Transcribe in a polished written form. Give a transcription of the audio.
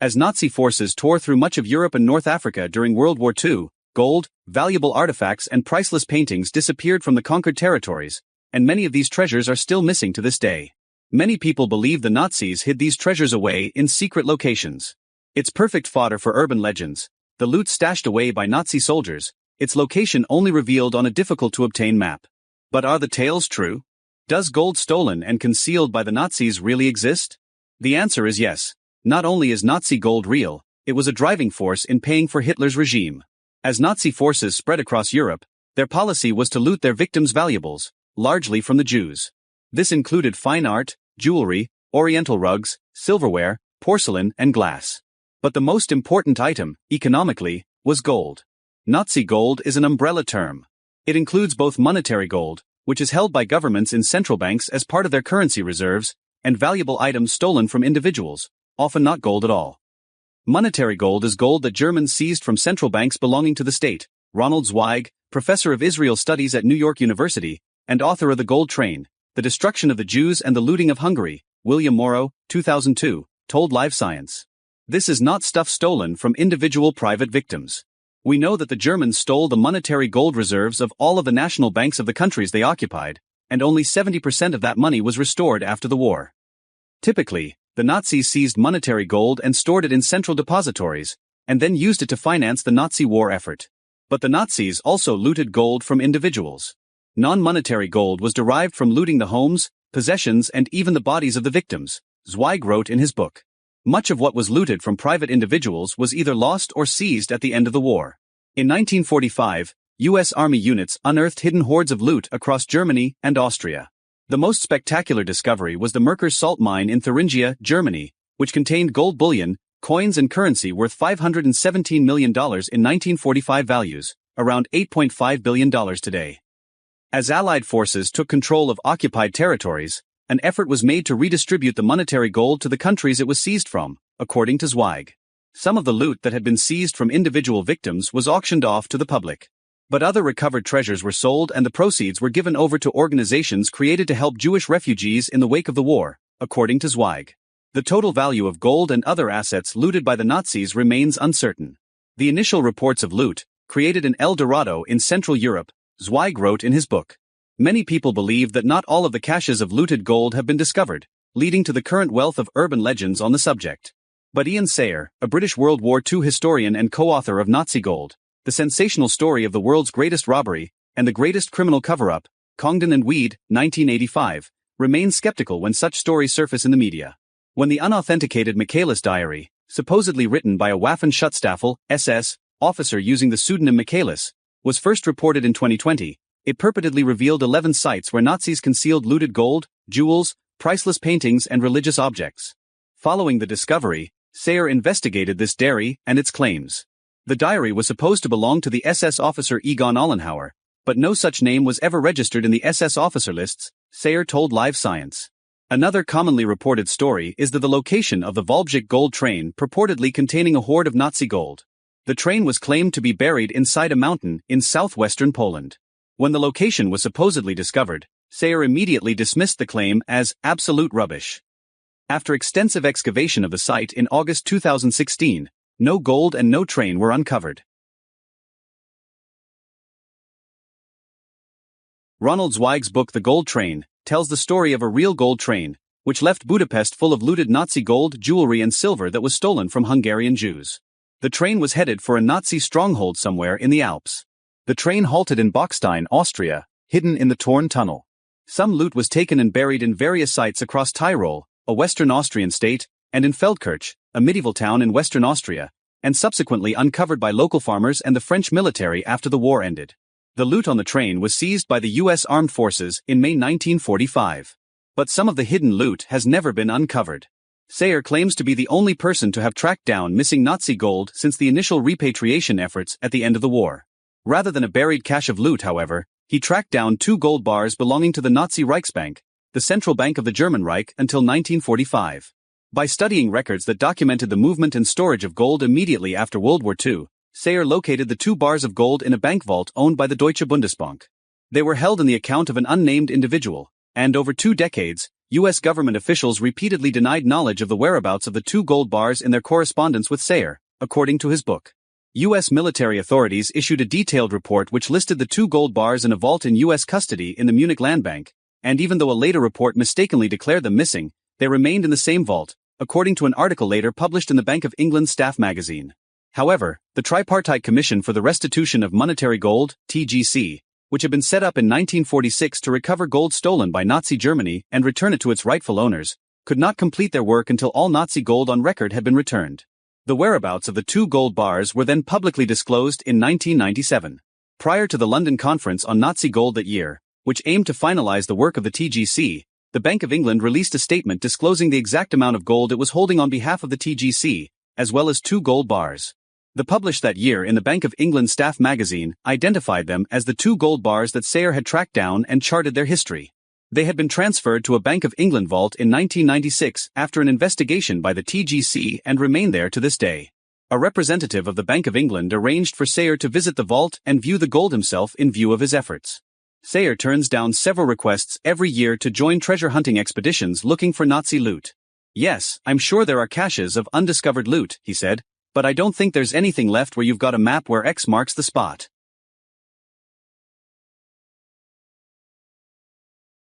As Nazi forces tore through much of Europe and North Africa during World War II, gold, valuable artifacts and priceless paintings disappeared from the conquered territories, and many of these treasures are still missing to this day. Many people believe the Nazis hid these treasures away in secret locations. It's perfect fodder for urban legends, the loot stashed away by Nazi soldiers, its location only revealed on a difficult-to-obtain map. But are the tales true? Does gold stolen and concealed by the Nazis really exist? The answer is yes. Not only is Nazi gold real, it was a driving force in paying for Hitler's regime. As Nazi forces spread across Europe, their policy was to loot their victims' valuables, largely from the Jews. This included fine art, jewelry, oriental rugs, silverware, porcelain, and glass. But the most important item, economically, was gold. Nazi gold is an umbrella term. It includes both monetary gold, which is held by governments in central banks as part of their currency reserves, and valuable items stolen from individuals, often not gold at all. Monetary gold is gold that Germans seized from central banks belonging to the state. Ronald Zweig, professor of Israel Studies at New York University, and author of The Gold Train, The Destruction of the Jews and the Looting of Hungary, William Morrow, 2002, told Live Science. This is not stuff stolen from individual private victims. We know that the Germans stole the monetary gold reserves of all of the national banks of the countries they occupied, and only 70% of that money was restored after the war. Typically, the Nazis seized monetary gold and stored it in central depositories, and then used it to finance the Nazi war effort. But the Nazis also looted gold from individuals. Non-monetary gold was derived from looting the homes, possessions and even the bodies of the victims, Zweig wrote in his book. Much of what was looted from private individuals was either lost or seized at the end of the war. In 1945, U.S. Army units unearthed hidden hoards of loot across Germany and Austria. The most spectacular discovery was the Merker salt mine in Thuringia, Germany, which contained gold bullion, coins and currency worth $517 million in 1945 values, around $8.5 billion today. As Allied forces took control of occupied territories, an effort was made to redistribute the monetary gold to the countries it was seized from, according to Zweig. Some of the loot that had been seized from individual victims was auctioned off to the public. But other recovered treasures were sold and the proceeds were given over to organizations created to help Jewish refugees in the wake of the war, according to Zweig. The total value of gold and other assets looted by the Nazis remains uncertain. The initial reports of loot created an El Dorado in Central Europe, Zweig wrote in his book. Many people believe that not all of the caches of looted gold have been discovered, leading to the current wealth of urban legends on the subject. But Ian Sayer, a British World War II historian and co-author of Nazi Gold, The Sensational Story of the World's Greatest Robbery, and the Greatest Criminal Cover-Up, Congdon and Weed, 1985, remains skeptical when such stories surface in the media. When the unauthenticated Michaelis diary, supposedly written by a Waffen-Schutzstaffel, SS, officer using the pseudonym Michaelis, was first reported in 2020, it purportedly revealed 11 sites where Nazis concealed looted gold, jewels, priceless paintings and religious objects. Following the discovery, Sayer investigated this diary and its claims. The diary was supposed to belong to the SS officer Egon Ollenhauer, but no such name was ever registered in the SS officer lists, Sayer told Live Science. Another commonly reported story is the location of the Volbjik gold train purportedly containing a hoard of Nazi gold. The train was claimed to be buried inside a mountain in southwestern Poland. When the location was supposedly discovered, Sayer immediately dismissed the claim as absolute rubbish. After extensive excavation of the site in August 2016, no gold and no train were uncovered. Ronald Zweig's book The Gold Train tells the story of a real gold train, which left Budapest full of looted Nazi gold, jewelry and silver that was stolen from Hungarian Jews. The train was headed for a Nazi stronghold somewhere in the Alps. The train halted in Bockstein, Austria, hidden in the torn tunnel. Some loot was taken and buried in various sites across Tyrol, a western Austrian state, and in Feldkirch, a medieval town in western Austria, and subsequently uncovered by local farmers and the French military after the war ended. The loot on the train was seized by the U.S. Armed Forces in May 1945. But some of the hidden loot has never been uncovered. Sayer claims to be the only person to have tracked down missing Nazi gold since the initial repatriation efforts at the end of the war. Rather than a buried cache of loot, however, he tracked down 2 gold bars belonging to the Nazi Reichsbank, the central bank of the German Reich, until 1945. By studying records that documented the movement and storage of gold immediately after World War II, Sayer located the 2 bars of gold in a bank vault owned by the Deutsche Bundesbank. They were held in the account of an unnamed individual, and over 2 decades, U.S. government officials repeatedly denied knowledge of the whereabouts of the 2 gold bars in their correspondence with Sayer, according to his book. U.S. military authorities issued a detailed report which listed the 2 gold bars in a vault in U.S. custody in the Munich Land Bank, and even though a later report mistakenly declared them missing, they remained in the same vault, according to an article later published in the Bank of England Staff magazine. However, the Tripartite Commission for the Restitution of Monetary Gold, TGC, which had been set up in 1946 to recover gold stolen by Nazi Germany and return it to its rightful owners, could not complete their work until all Nazi gold on record had been returned. The whereabouts of the 2 gold bars were then publicly disclosed in 1997. Prior to the London Conference on Nazi gold that year, which aimed to finalize the work of the TGC, the Bank of England released a statement disclosing the exact amount of gold it was holding on behalf of the TGC, as well as 2 gold bars. The published that year in the Bank of England Staff magazine identified them as the 2 gold bars that Sayer had tracked down and charted their history. They had been transferred to a Bank of England vault in 1996 after an investigation by the TGC and remain there to this day. A representative of the Bank of England arranged for Sayer to visit the vault and view the gold himself in view of his efforts. Sayer turns down several requests every year to join treasure hunting expeditions looking for Nazi loot. "Yes, I'm sure there are caches of undiscovered loot," he said, "but I don't think there's anything left where you've got a map where X marks the spot."